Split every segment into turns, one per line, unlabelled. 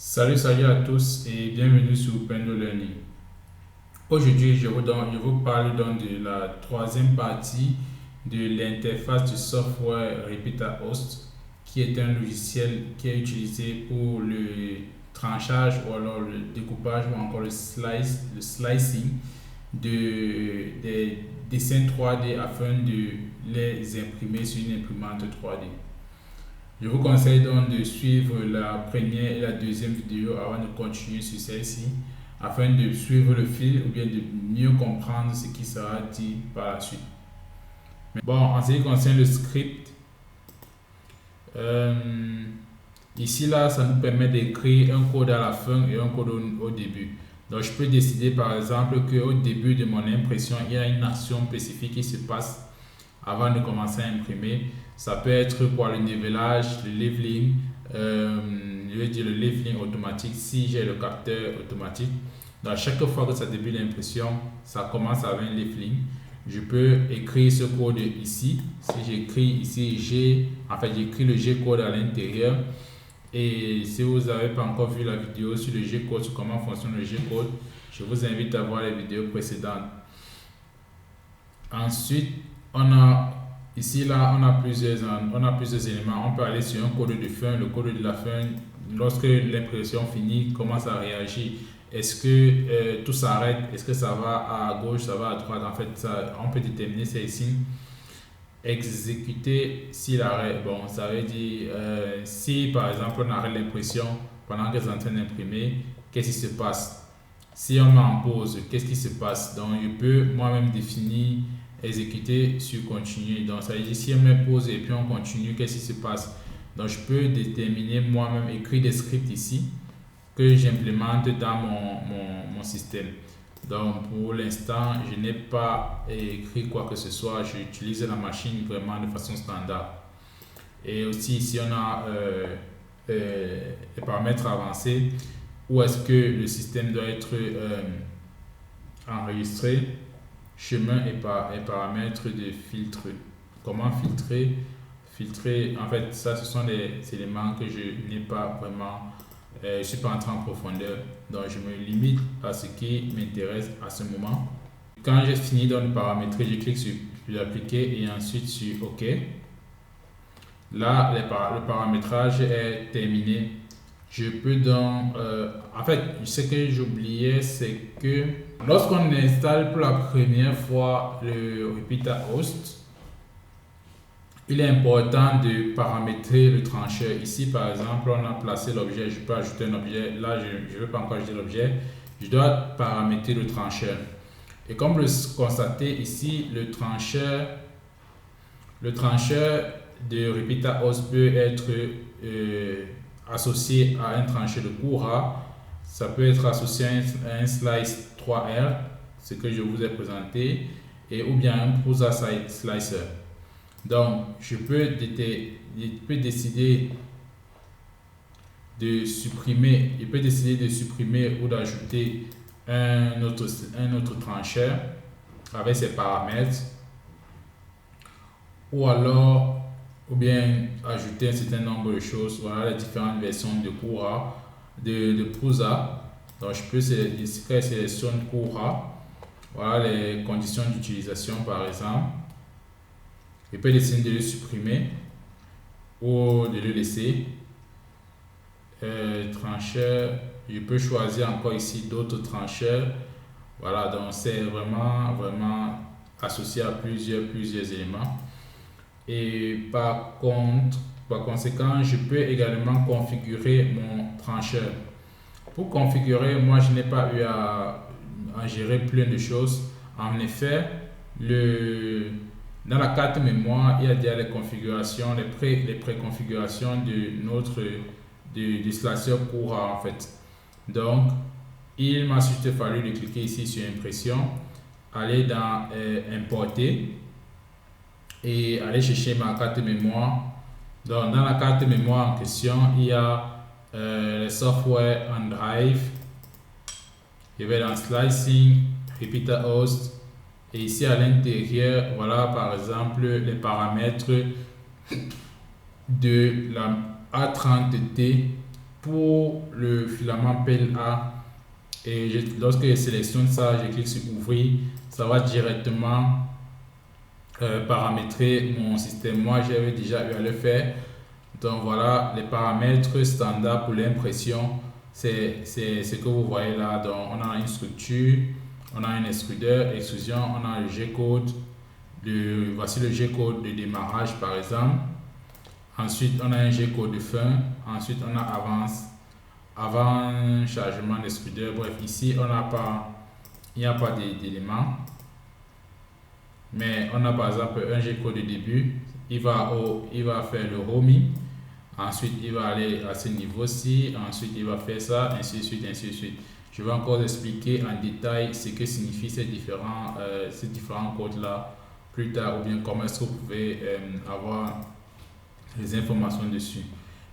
Salut à tous et bienvenue sur Pendo Learning. Aujourd'hui, je vous parle donc de la troisième partie de l'interface du software RepeaterHost, qui est un logiciel qui est utilisé pour le tranchage ou alors le découpage ou encore le slicing des dessins 3D afin de les imprimer sur une imprimante 3D. Je vous conseille donc de suivre la première et la deuxième vidéo avant de continuer sur celle-ci, afin de suivre le fil ou bien de mieux comprendre ce qui sera dit par la suite. Bon, en ce qui concerne le script, ici là, ça nous permet d'écrire un code à la fin et un code au début. Donc je peux décider par exemple qu'au début de mon impression, il y a une action spécifique qui se passe avant de commencer à imprimer. Ça peut être quoi, le nivellage, le leveling, je vais dire le leveling automatique si j'ai le capteur automatique. Donc chaque fois que ça débute l'impression, ça commence avec un leveling. Je peux écrire ce code ici. Si j'écris ici j'écris le G-code à l'intérieur. Et si vous n'avez pas encore vu la vidéo sur le G-code, sur comment fonctionne le G-code, je vous invite à voir les vidéos précédentes. Ensuite, ici là, on a plusieurs éléments. On peut aller sur un code de fin. Le code de la fin, lorsque l'impression finit, comment ça réagit? Est-ce que tout s'arrête? Est-ce que ça va à gauche, ça va à droite? En fait, on peut déterminer ça ici. Exécuter si l'arrêt. Bon, ça veut dire si par exemple on arrête l'impression pendant qu'elle est en train d'imprimer, qu'est-ce qui se passe? Si on met en pause, qu'est-ce qui se passe? Donc, je peux moi-même définir exécuter sur continuer. Donc ça veut dire si on met pause et puis on continue, qu'est-ce qui se passe? Donc je peux déterminer moi-même, écrire des scripts ici que j'implémente dans mon système. Donc pour l'instant, je n'ai pas écrit quoi que ce soit, j'utilise la machine vraiment de façon standard. Et aussi ici on a les paramètres avancés, où est-ce que le système doit être enregistré, chemin et paramètres de filtre. Comment filtrer? Filtrer, en fait, ça, ce sont des éléments que je n'ai pas vraiment, je ne suis pas entré en profondeur. Donc, je me limite à ce qui m'intéresse à ce moment. Quand j'ai fini de paramétrer, je clique sur appliquer et ensuite sur OK. Là, le paramétrage est terminé. Je peux donc, en fait, ce que j'oubliais, c'est que lorsqu'on installe pour la première fois le RepeaterHost, il est important de paramétrer le trancheur. Ici, par exemple, on a placé l'objet, je peux ajouter un objet. Là, je ne veux pas encore ajouter l'objet. Je dois paramétrer le trancheur. Et comme vous le constatez ici, le trancheur de RepeaterHost peut être associé à un trancheur de Cura. Ça peut être associé à un slice 3R, ce que je vous ai présenté, et ou bien un Prusa slicer. Donc, je peux décider de supprimer, ou d'ajouter un autre trancheur avec ses paramètres, ou bien ajouter un certain nombre de choses. Voilà les différentes versions de Cura, de Prusa. Donc je peux sélectionner Cura. Voilà les conditions d'utilisation par exemple. Je peux décider de le supprimer ou de le laisser. Trancheur, je peux choisir encore ici d'autres trancheurs. Voilà, donc c'est vraiment associé à plusieurs éléments. Et par conséquent, je peux également configurer mon trancheur. Pour configurer, moi je n'ai pas eu à gérer plein de choses. En effet, dans la carte mémoire, il y a déjà les configurations, les préconfigurations du slicer Cura en fait. Donc, il m'a juste fallu de cliquer ici sur impression, aller dans importer et aller chercher ma carte mémoire. Donc, dans la carte mémoire en question, il y a le software on drive. Je vais dans slicing, RepeaterHost, et ici à l'intérieur, voilà par exemple les paramètres de la A30T pour le filament PLA. Et lorsque je sélectionne ça, je clique sur ouvrir, ça va directement paramétrer mon système. Moi, j'avais déjà eu à le faire. Donc voilà, les paramètres standards pour l'impression, c'est ce que vous voyez là. Donc on a une structure, on a un extrudeur, extrusion, on a le G-code. Voici le G-code de démarrage par exemple. Ensuite, on a un G-code de fin. Ensuite, on a avant chargement d'extrudeur. Bref, ici, il n'y a pas d'éléments. Mais on a par exemple un G-code de début. Il va faire le roaming. Ensuite, il va aller à ce niveau-ci. Ensuite, il va faire ça, ainsi de suite, ainsi de suite. Je vais encore expliquer en détail ce que signifient ces différents codes-là plus tard, ou bien comment est-ce que vous pouvez avoir les informations dessus.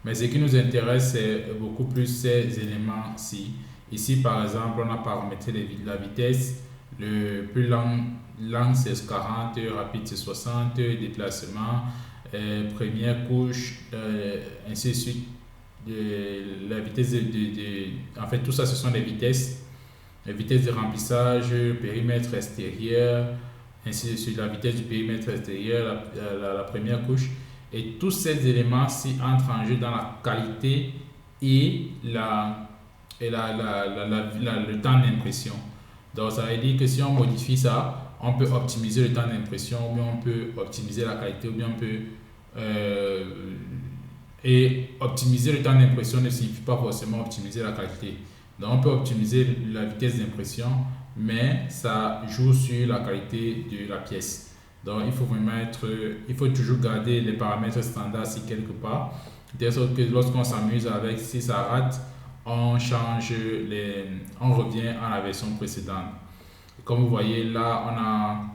Mais ce qui nous intéresse, c'est beaucoup plus ces éléments-ci. Ici, par exemple, on a paramétré la vitesse. Le plus lent c'est 40, rapide c'est 60, déplacement, première couche, ainsi de suite. La vitesse en fait, tout ça, ce sont les vitesses. La vitesse de remplissage, périmètre extérieur, ainsi de suite. La vitesse du périmètre extérieur, la première couche. Et tous ces éléments-ci entrent en jeu dans la qualité et le temps d'impression. Donc, ça veut dire que si on modifie ça, on peut optimiser le temps d'impression, ou bien on peut optimiser la qualité, ou bien on peut... et optimiser le temps d'impression ne signifie pas forcément optimiser la qualité. Donc, on peut optimiser la vitesse d'impression, mais ça joue sur la qualité de la pièce. Donc, il faut toujours garder les paramètres standards si quelque part. De sorte que lorsqu'on s'amuse avec, si ça rate, on revient à la version précédente. Comme vous voyez là, on a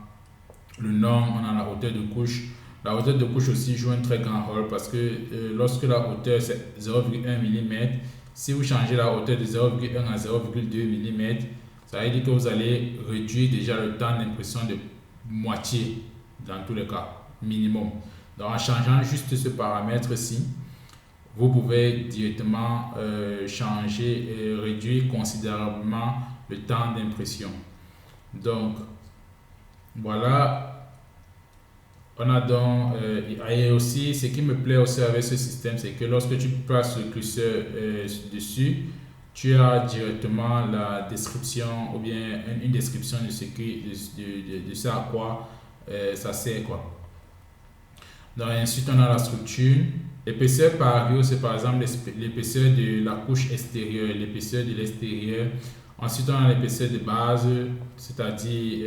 le nom, on a la hauteur de couche. La hauteur de couche aussi joue un très grand rôle parce que lorsque la hauteur c'est 0,1 mm, si vous changez la hauteur de 0,1 à 0,2 mm, ça veut dire que vous allez réduire déjà le temps d'impression de moitié dans tous les cas, minimum. Donc en changeant juste ce paramètre-ci, vous pouvez directement changer et réduire considérablement le temps d'impression. Donc voilà, on a donc et aussi ce qui me plaît aussi avec ce système, c'est que lorsque tu places le curseur dessus, tu as directement la description ou bien une description de ce à quoi ça sert quoi. Donc ensuite on a la structure. L'épaisseur par rio, c'est par exemple l'épaisseur de la couche extérieure, l'épaisseur de l'extérieur. Ensuite on a l'épaisseur de base, c'est-à-dire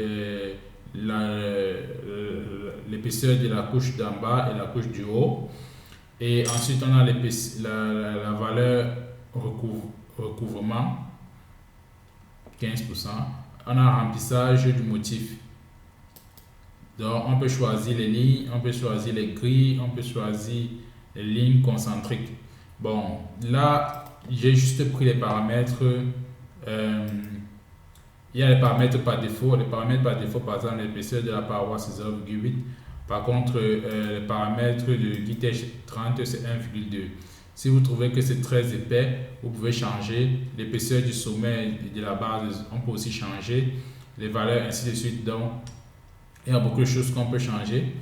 l'épaisseur de la couche d'en bas et la couche du haut. Et ensuite on a la valeur recouvrement 15%. On a remplissage du motif. Donc on peut choisir les lignes, on peut choisir les grilles, on peut choisir les lignes concentriques. Bon, là j'ai juste pris les paramètres. Il y a les paramètres par défaut. Les paramètres par défaut, par exemple, l'épaisseur de la paroi c'est 0,8. Par contre, les paramètres de Guitech 30 c'est 1,2. Si vous trouvez que c'est très épais, vous pouvez changer l'épaisseur du sommet et de la base. On peut aussi changer les valeurs, ainsi de suite. Donc, il y a beaucoup de choses qu'on peut changer.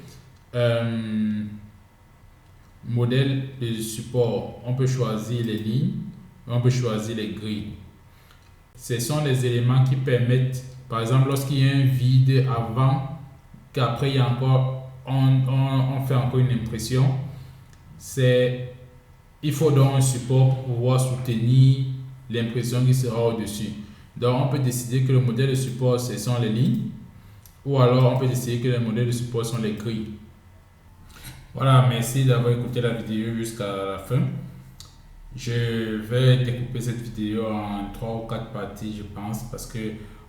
Modèle de support, on peut choisir les lignes, on peut choisir les grilles. Ce sont les éléments qui permettent, par exemple, lorsqu'il y a un vide avant, qu'après il y a encore, on fait encore une impression. Il faut donc un support pour pouvoir soutenir l'impression qui sera au-dessus. Donc on peut décider que le modèle de support ce sont les lignes, ou alors on peut décider que le modèle de support sont les grilles. Voilà, merci d'avoir écouté la vidéo jusqu'à la fin. Je vais découper cette vidéo en 3 ou 4 parties, je pense, parce que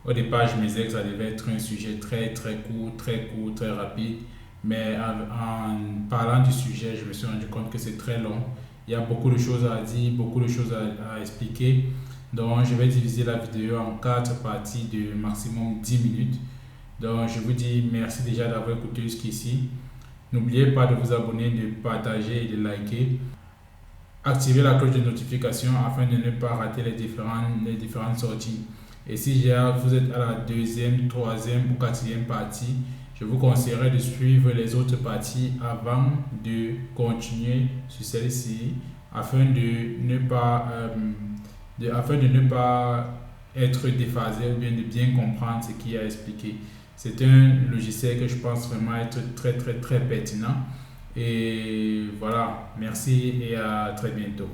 au départ, je me disais que ça devait être un sujet très court, très rapide. Mais en parlant du sujet, je me suis rendu compte que c'est très long. Il y a beaucoup de choses à dire, beaucoup de choses à expliquer. Donc, je vais diviser la vidéo en 4 parties de maximum 10 minutes. Donc, je vous dis merci déjà d'avoir écouté jusqu'ici. N'oubliez pas de vous abonner, de partager et de liker. activer la cloche de notification afin de ne pas rater les différentes sorties. Et si vous êtes à la deuxième, troisième ou quatrième partie, je vous conseillerais de suivre les autres parties avant de continuer sur celle-ci afin de ne pas, afin de ne pas être déphasé ou bien de bien comprendre ce qui est expliqué. C'est un logiciel que je pense vraiment être très très très pertinent. Et voilà, merci et à très bientôt.